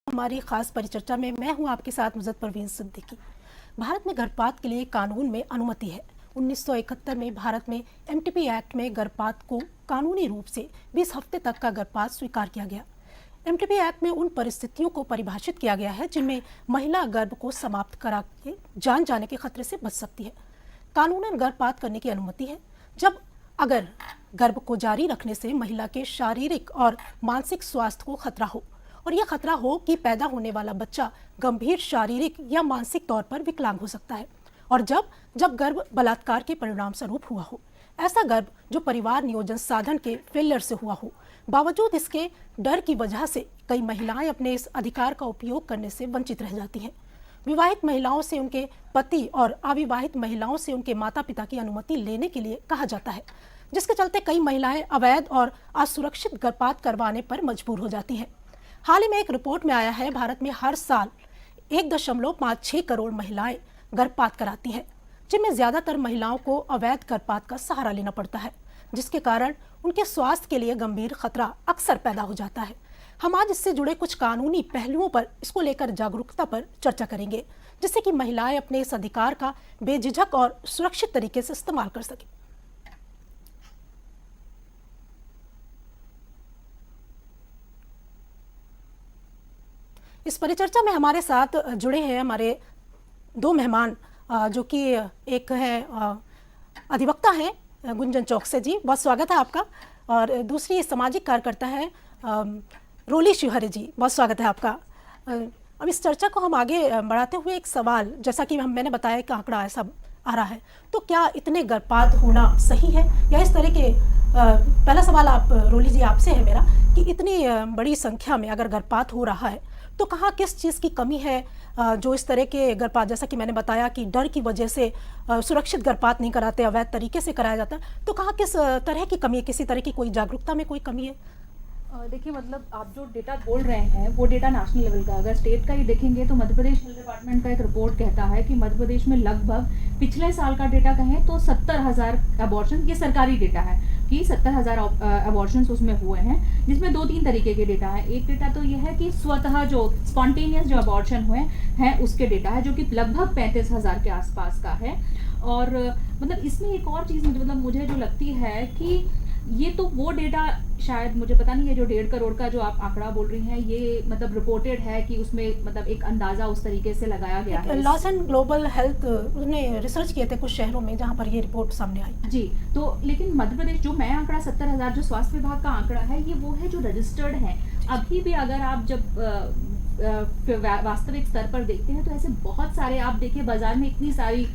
हमारी खास परिचर्चा में मैं हूं आपके साथ मुज़फ़्फ़र परवीन सिद्दीकी। भारत में गर्भपात के लिए कानून में अनुमति है। 1971 में भारत में एमटीपी एक्ट में गर्भपात को कानूनी रूप से 20 हफ्ते तक का गर्भपात स्वीकार किया गया। एमटीपी एक्ट में उन परिस्थितियों को परिभाषित किया गया है जिनमें महिला गर्भ को समाप्त करा के जान जाने के खतरे से बच सकती है। कानूनन गर्भपात करने की अनुमति है जब अगर गर्भ को जारी रखने से महिला के शारीरिक और मानसिक स्वास्थ्य को खतरा हो, और यह खतरा हो कि पैदा होने वाला बच्चा गंभीर शारीरिक या मानसिक तौर पर विकलांग हो सकता है, और जब गर्भ बलात्कार के परिणाम स्वरूप हुआ हो। ऐसा गर्भ जो परिवार नियोजन साधन के फेलियर से हुआ हो। बावजूद इसके डर की वजह से कई महिलाएं अपने इस अधिकार का उपयोग करने से वंचित रह जाती हैं। विवाहित महिलाओं से उनके पति और अविवाहित महिलाओं से उनके माता पिता की अनुमति लेने के लिए कहा जाता है, जिसके चलते कई महिलाएं अवैध और असुरक्षित गर्भपात करवाने पर मजबूर हो जाती हैं। हाल ही में एक रिपोर्ट में आया है, भारत में हर साल 1.56 करोड़ महिलाएं गर्भपात कराती हैं, जिनमें ज्यादातर महिलाओं को अवैध गर्भपात का सहारा लेना पड़ता है, जिसके कारण उनके स्वास्थ्य के लिए गंभीर खतरा अक्सर पैदा हो जाता है। हम आज इससे जुड़े कुछ कानूनी पहलुओं पर, इसको लेकर जागरूकता पर चर्चा करेंगे, जिससे कि महिलाएं अपने इस अधिकार का बेझिझक और सुरक्षित तरीके से इस्तेमाल कर सकें। इस परिचर्चा में हमारे साथ जुड़े हैं हमारे दो मेहमान, जो कि एक है अधिवक्ता हैं गुंजन चौकसे जी, बहुत स्वागत है आपका, और दूसरी सामाजिक कार्यकर्ता है रोली शिवहरे जी, बहुत स्वागत है आपका। अब इस चर्चा को हम आगे बढ़ाते हुए एक सवाल, जैसा कि मैंने बताया कि आंकड़ा ऐसा आ रहा है, तो क्या इतने गर्भपात होना सही है, या इस तरह के पहला सवाल आप रोली जी आपसे है मेरा कि इतनी बड़ी संख्या में अगर गर्भपात हो रहा है तो कहाँ किस चीज़ की कमी है जो इस तरह के गर्भपात, जैसा कि मैंने बताया कि डर की वजह से सुरक्षित गर्भपात नहीं कराते, अवैध तरीके से कराया जाता है, तो कहाँ किस तरह की कमी है, किसी तरह की कोई जागरूकता में कोई कमी है? देखिए, मतलब आप जो डेटा बोल रहे हैं वो डेटा नेशनल लेवल का, अगर स्टेट का ही देखेंगे तो मध्य प्रदेश हेल्थ डिपार्टमेंट का एक रिपोर्ट कहता है कि मध्य प्रदेश में लगभग पिछले साल का डेटा कहें तो 70,000 अबॉर्शन, ये सरकारी डेटा है कि 70,000 अबॉर्शन उसमें हुए हैं, जिसमें 2-3 तरीके के डेटा है। एक डेटा तो यह है कि स्वतः जो स्पॉन्टेनियस जो अबॉर्शन हुए हैं उसके डेटा है, जो कि लगभग 35,000 के आसपास का है। और मतलब इसमें एक और चीज़ मुझे जो लगती है कि ये तो वो डेटा, शायद मुझे पता नहीं है, जो 1.5 करोड़ का जो आप आंकड़ा बोल रही हैं, ये मतलब रिपोर्टेड है कि उसमें मतलब एक अंदाजा उस तरीके से लगाया गया है। लॉस एंड ग्लोबल हेल्थ ने रिसर्च किए थे कुछ शहरों में जहां पर ये रिपोर्ट सामने आई जी। तो लेकिन मध्य प्रदेश जो मैं आंकड़ा 70,000 जो स्वास्थ्य विभाग का आंकड़ा है, ये वो है जो रजिस्टर्ड है। अभी भी अगर आप जब वास्तविक स्तर पर देखते हैं तो ऐसे बहुत सारे, आप देखिए बाजार में इतनी सारी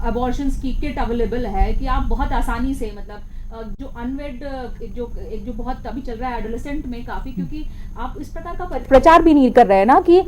अबॉर्शंस की किट अवेलेबल है कि आप बहुत आसानी से, मतलब जो अनवेड एक जो बहुत अभी चल रहा है एडोलेसेंट में काफ़ी, क्योंकि आप इस प्रकार का प्रचार भी नहीं कर रहे हैं ना कि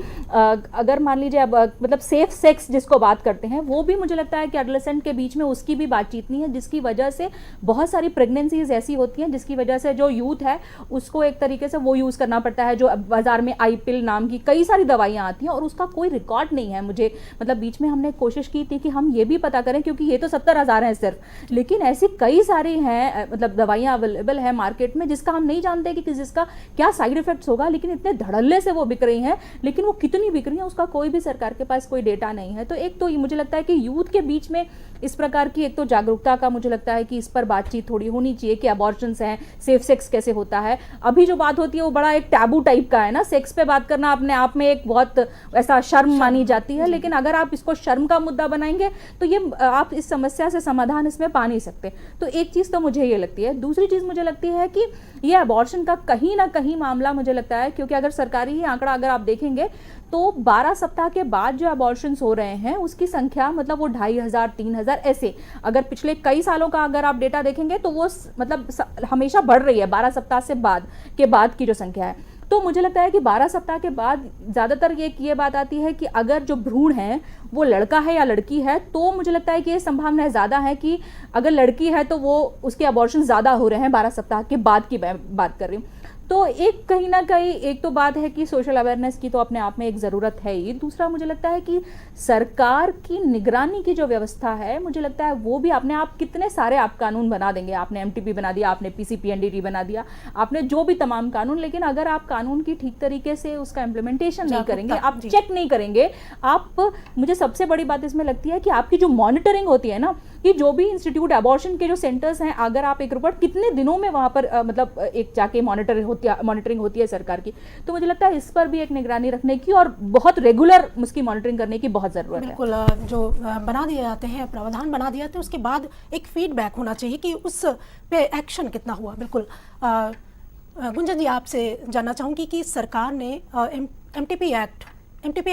अगर मान लीजिए अब मतलब सेफ सेक्स जिसको बात करते हैं, वो भी मुझे लगता है कि एडोलेसेंट के बीच में उसकी भी बातचीत नहीं है, जिसकी वजह से बहुत सारी प्रेगनेंसीज ऐसी होती हैं जिसकी वजह से जो यूथ है उसको एक तरीके से वो यूज़ करना पड़ता है, जो बाज़ार में आई पिल नाम की कई सारी दवाइयाँ आती हैं और उसका कोई रिकॉर्ड नहीं है। मुझे मतलब बीच में हमने कोशिश की थी कि हम ये भी पता करें, क्योंकि ये तो 70,000 हैं सिर्फ, लेकिन ऐसी कई सारी हैं मतलब दवाइयाँ अवेलेबल है मार्केट में जिसका हम नहीं जानते कि जिसका क्या साइड इफेक्ट्स होगा, लेकिन इतने धड़ल्ले से वो बिक रही हैं, लेकिन वो कितनी बिक रही हैं उसका कोई भी सरकार के पास कोई डेटा नहीं है। तो एक तो मुझे लगता है कि यूथ के बीच में इस प्रकार की एक तो जागरूकता का, मुझे लगता है कि इस पर बातचीत थोड़ी होनी चाहिए कि अबॉर्शंस हैं, सेफ सेक्स कैसे होता है। अभी जो बात होती है वो बड़ा एक टैबू टाइप का है ना, सेक्स पे बात करना अपने आप में एक बहुत ऐसा शर्म मानी जाती है, लेकिन अगर आप इसको शर्म का मुद्दा बनाएंगे तो ये आप इस समस्या से समाधान इसमें पा नहीं सकते। तो एक चीज़ तो मुझे ये लगती है। दूसरी चीज़ मुझे लगती है कि ये अबॉर्शन का कहीं ना कहीं मामला मुझे लगता है, क्योंकि अगर सरकारी ही आंकड़ा अगर आप देखेंगे तो 12 सप्ताह के बाद जो अबॉर्शंस हो रहे हैं उसकी संख्या मतलब वो 2,500 3,000 ऐसे, अगर पिछले कई सालों का अगर आप डेटा देखेंगे तो वो मतलब हमेशा बढ़ रही है 12 सप्ताह से बाद की जो संख्या है। तो मुझे लगता है कि 12 सप्ताह के बाद ज़्यादातर ये बात आती है कि अगर जो भ्रूण है वो लड़का है या लड़की है, तो मुझे लगता है कि ये संभावना ज़्यादा है कि अगर लड़की है तो वो उसके अबॉर्शन ज़्यादा हो रहे हैं 12 सप्ताह के बाद की बात कर रही हूँ। तो एक कहीं ना कहीं एक तो बात है कि सोशल अवेयरनेस की तो अपने आप में एक ज़रूरत है ही, दूसरा मुझे लगता है कि सरकार की निगरानी की जो व्यवस्था है, मुझे लगता है वो भी अपने आप कितने सारे आप कानून बना देंगे, आपने एमटीपी बना दिया, आपने पीसीपीएनडीटी बना दिया, आपने जो भी तमाम कानून, लेकिन अगर आप कानून की ठीक तरीके से उसका इम्प्लीमेंटेशन नहीं करेंगे, आप चेक नहीं करेंगे, आप, मुझे सबसे बड़ी बात इसमें लगती है कि आपकी जो मॉनिटरिंग होती है ना, कि जो भी इंस्टीट्यूट अबॉर्शन के जो सेंटर्स हैं, अगर आप एक रिपोर्ट कितने दिनों में वहाँ पर मतलब एक जाके मॉनिटरिंग होती है सरकार की, तो मुझे लगता है इस पर भी एक निगरानी रखने की और बहुत रेगुलर उसकी मॉनिटरिंग करने की बहुत ज़रूरत है। बिल्कुल, जो बना दिए जाते हैं, प्रावधान बना दिए जाते हैं, उसके बाद एक फीडबैक होना चाहिए कि उस पे एक्शन कितना हुआ। बिल्कुल, गुंजन जी, आपसे जानना चाहूँगी कि सरकार ने एमटीपी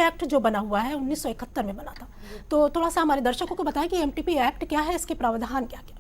एक्ट जो बना हुआ है 1971 में बना था, तो थोड़ा सा हमारे दर्शकों को बताएं कि एमटीपी एक्ट क्या है, इसके प्रावधान क्या क्या।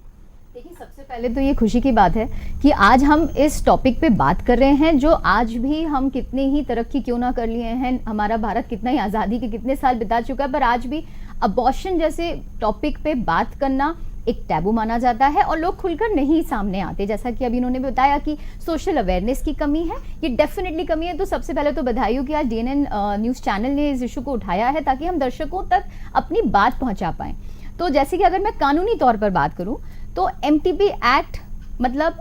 देखिए, सबसे पहले तो ये खुशी की बात है कि आज हम इस टॉपिक पे बात कर रहे हैं, जो आज भी हम कितने ही तरक्की क्यों ना कर लिए हैं, हमारा भारत कितना ही आज़ादी के कितने साल बिता चुका है, पर आज भी अबॉर्शन जैसे टॉपिक पे बात करना एक टैबू माना जाता है और लोग खुलकर नहीं सामने आते। जैसा कि अभी इन्होंने बताया कि सोशल अवेयरनेस की कमी है, ये डेफिनेटली कमी है। तो सबसे पहले तो बधाई हो कि आज डीएनएन न्यूज़ चैनल ने इस इशू को उठाया है ताकि हम दर्शकों तक अपनी बात पहुंचा पाएं। तो जैसे कि अगर मैं कानूनी तौर पर बात करूं तो एमटीपी एक्ट मतलब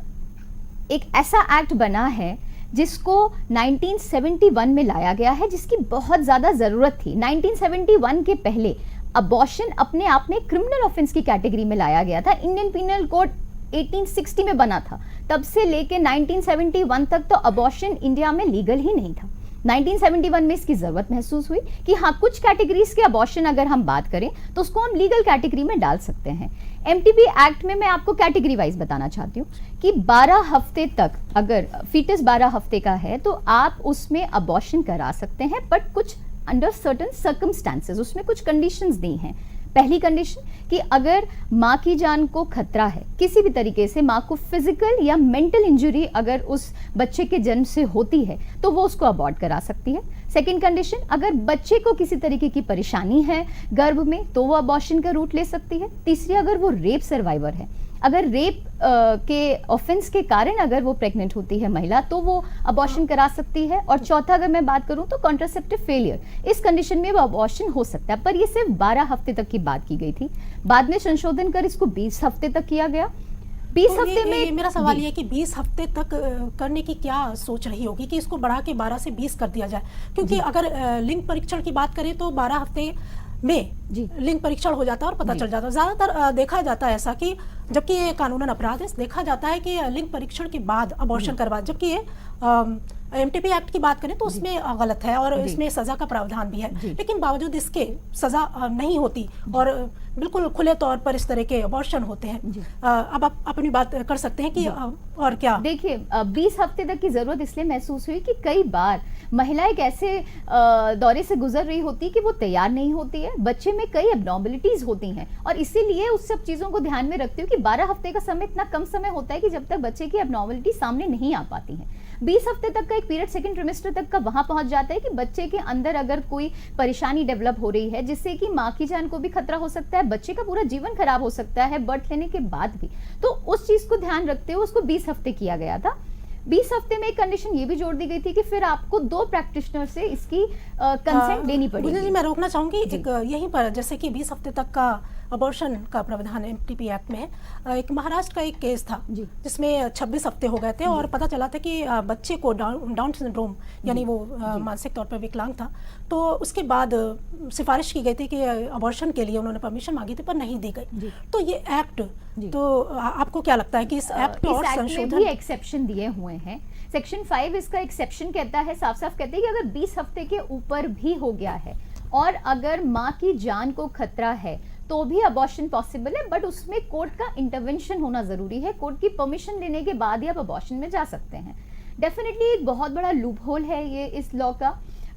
एक ऐसा एक्ट बना है जिसको 1971 में लाया गया है, जिसकी बहुत ज़्यादा ज़रूरत थी। 1971 के पहले अबॉर्शन अपने आप में क्रिमिनल ऑफेंस की कैटेगरी में लाया गया था। इंडियन पिनल कोड 1860 में बना था, तब से लेके 1971 तक तो अबॉर्शन इंडिया में लीगल ही नहीं था। 1971 में इसकी जरूरत महसूस हुई कि हाँ, कुछ कैटेगरीज के अबॉर्शन अगर हम बात करें तो उसको हम लीगल कैटेगरी में डाल सकते हैं। एमटीपी एक्ट में मैं आपको कैटेगरी वाइज बताना चाहती हूँ कि 12 हफ्ते तक अगर फीटस 12 हफ्ते का है तो आप उसमें अबॉर्शन करा सकते हैं, बट कुछ अंडर सर्टन सर्कमस्टांसेस, उसमें कुछ कंडीशंस दी हैं। पहली कंडीशन कि अगर माँ की जान को खतरा है किसी भी तरीके से, माँ को फिजिकल या मेंटल इंजरी अगर उस बच्चे के जन्म से होती है तो वो उसको अबॉर्ट करा सकती है। सेकंड कंडीशन, अगर बच्चे को किसी तरीके की परेशानी है गर्भ में तो वो अबॉर्शन का रूट ले सकती है। तीसरी, अगर वो रेप सर्वाइवर है, अगर रेप के ऑफेंस के कारण अगर वो प्रेग्नेंट होती है महिला तो वो अबॉर्शन करा सकती है। और चौथा, अगर मैं बात करूं तो कॉन्ट्रासेप्टिव फेलियर, इस कंडीशन में वो अबॉर्शन हो सकता है, पर ये सिर्फ 12 हफ्ते तक की बात की गई थी। बाद में संशोधन कर इसको 20 हफ्ते तक किया गया। 20 हफ्ते में मेरा सवाल ये है कि 20 हफ्ते तक करने की क्या सोच रही होगी कि इसको बढ़ा के 12 से 20 कर दिया जाए, क्योंकि अगर लिंग परीक्षण की बात करें तो 12 हफ्ते में लिंग परीक्षण हो जाता है और पता चल जाता है। ज़्यादातर देखा जाता है ऐसा कि जबकि ये कानूनन अपराध है, देखा जाता है कि लिंग परीक्षण के बाद अबॉर्शन करवा, जबकि ये एमटीपी एक्ट की बात करें तो उसमें गलत है और इसमें सज़ा का प्रावधान भी है, लेकिन बावजूद इसके सज़ा नहीं होती और बिल्कुल खुले तौर पर इस तरह के अबॉर्शन होते हैं। अब आप अपनी बात कर सकते हैं कि और क्या। देखिए, 20 हफ्ते तक की जरूरत इसलिए महसूस हुई कि कई बार महिला एक ऐसे दौरे से गुजर रही होती है कि वो तैयार नहीं होती है, बच्चे में कई एब्नॉर्मलिटीज होती हैं और इसीलिए उस सब चीज़ों को ध्यान में रखते हुए कि 12 हफ्ते का समय इतना कम समय होता है कि जब तक बच्चे की एब्नॉर्मलिटी सामने नहीं आ पाती हैं। 20 हफ्ते तक का एक पीरियड सेकंड ट्रिमेस्टर तक का वहां पहुंच जाता है कि बच्चे के अंदर अगर कोई परेशानी डेवलप हो रही है जिससे कि माँ की जान को भी खतरा हो सकता है, बच्चे का पूरा जीवन खराब हो सकता है बर्थ लेने के बाद भी, तो उस चीज को ध्यान रखते हुए उसको 20 हफ्ते किया गया था। 20 हफ्ते में एक कंडीशन ये भी जोड़ दी गई थी कि फिर आपको 2 प्रैक्टिशनर से इसकी कंसेंट लेनी पड़ेगी। जी, मैं रोकना चाहूंगी एक यहीं पर, जैसे कि 20 हफ्ते तक का अबॉर्शन का प्रावधान एमटीपी एक्ट में है। एक महाराष्ट्र का एक केस था जिसमें 26 हफ्ते हो गए थे और पता चला था कि बच्चे को डाउन सिंड्रोम यानी वो मानसिक तौर पर विकलांग था, तो उसके बाद सिफारिश की गई थी कि अबॉर्शन के लिए उन्होंने परमिशन मांगी थी पर नहीं दी गई। तो ये एक्ट, तो आपको क्या लगता है कि इस एक्ट में और संशोधन, एक्सेप्शन दिए हुए हैं। सेक्शन 5 इसका एक्सेप्शन कहता है, साफ साफ कहते हैं कि अगर 20 हफ्ते के ऊपर भी हो गया है और अगर माँ की जान को खतरा है तो भी अबॉर्शन पॉसिबल है, बट उसमें कोर्ट का इंटरवेंशन होना जरूरी है। कोर्ट की परमिशन लेने के बाद ही आप अबॉर्शन में जा सकते हैं। डेफिनेटली एक बहुत बड़ा लूप होल है ये इस लॉ का,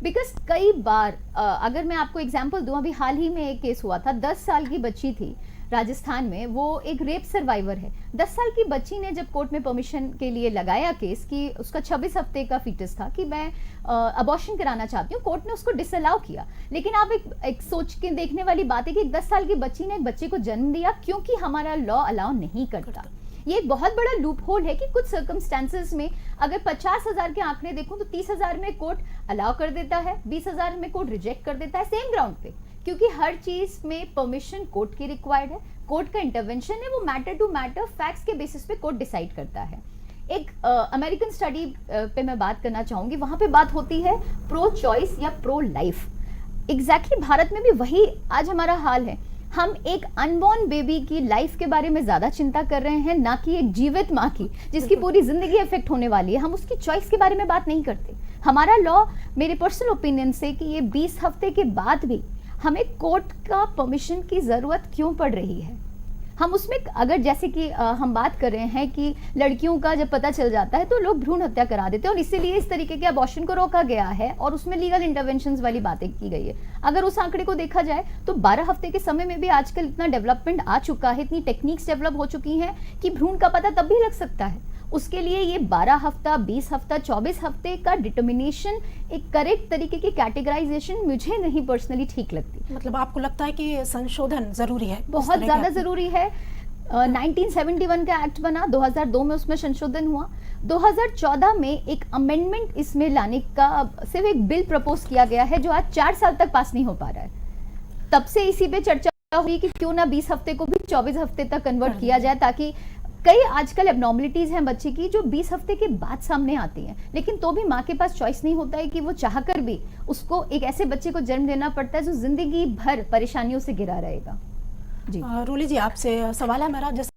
बिकॉज कई बार अगर मैं आपको एग्जांपल दूं, अभी हाल ही में एक केस हुआ था, 10 साल की बच्ची थी राजस्थान में, वो एक रेप सर्वाइवर है। 10 साल की बच्ची ने जब कोर्ट में परमिशन के लिए लगाया केस कि उसका 26 हफ्ते का फीटस था कि मैं अबॉर्शन कराना चाहती हूँ, कोर्ट ने उसको डिसअलाउ किया। लेकिन आप एक सोच के देखने वाली बात है कि 10 साल की बच्ची ने एक बच्चे को जन्म दिया क्योंकि हमारा लॉ अलाउ नहीं करता। ये एक बहुत बड़ा लूप होल है कि कुछ सर्कमस्टेंसेस में अगर 50,000 के आंकड़े देखूं तो 30,000 में कोर्ट अलाउ कर देता है, 20,000 में कोर्ट रिजेक्ट कर देता है सेम ग्राउंड पे, क्योंकि हर चीज में परमिशन कोर्ट की रिक्वायर्ड है, कोर्ट का इंटरवेंशन है, वो मैटर टू मैटर फैक्ट्स के बेसिस पे कोर्ट डिसाइड करता है। एक अमेरिकन स्टडी पे मैं बात करना चाहूंगी, वहां पे बात होती है प्रो चॉइस या प्रो लाइफ। एग्जैक्टली भारत में भी वही आज हमारा हाल है। हम एक अनबॉर्न बेबी की लाइफ के बारे में ज्यादा चिंता कर रहे हैं, ना कि एक जीवित माँ की जिसकी पूरी जिंदगी इफेक्ट होने वाली है। हम उसकी चॉइस के बारे में बात नहीं करते। हमारा लॉ, मेरे पर्सनल ओपिनियन से, कि ये 20 हफ्ते के बाद भी हमें कोर्ट का परमिशन की जरूरत क्यों पड़ रही है। हम उसमें अगर जैसे कि हम बात कर रहे हैं कि लड़कियों का जब पता चल जाता है तो लोग भ्रूण हत्या करा देते हैं, और इसीलिए इस तरीके के अबॉर्शन को रोका गया है और उसमें लीगल इंटरवेंशंस वाली बातें की गई है। अगर उस आंकड़े को देखा जाए तो 12 हफ्ते के समय में भी आजकल इतना डेवलपमेंट आ चुका है, इतनी टेक्निक्स डेवलप हो चुकी हैं कि भ्रूण का पता तब भी लग सकता है। उसके लिए ये 12 हफ्ता, 20 हफ्ता, 24 हफ्ते का डिटर्मिनेशन, एक करेक्ट तरीके की कैटेगराइजेशन मुझे नहीं पर्सनली ठीक लगती। मतलब आपको लगता है कि संशोधन जरूरी है? बहुत ज्यादा जरूरी है। 1971 का एक्ट बना, 2002 में उसमें संशोधन हुआ, 2014 में एक अमेंडमेंट इसमें लाने का सिर्फ एक बिल प्रपोज किया गया है जो आज 4 साल तक पास नहीं हो पा रहा है। तब से इसी पे चर्चा हुई कि क्यों ना 20 हफ्ते को भी 24 हफ्ते तक कन्वर्ट किया जाए, ताकि कई आजकल एबनॉर्मलिटीज हैं बच्चे की जो 20 हफ्ते के बाद सामने आती हैं, लेकिन तो भी माँ के पास चॉइस नहीं होता है कि वो चाहकर भी उसको एक ऐसे बच्चे को जन्म देना पड़ता है जो जिंदगी भर परेशानियों से घिरा रहेगा। जी रूली जी, आपसे सवाल है मेरा, जैसे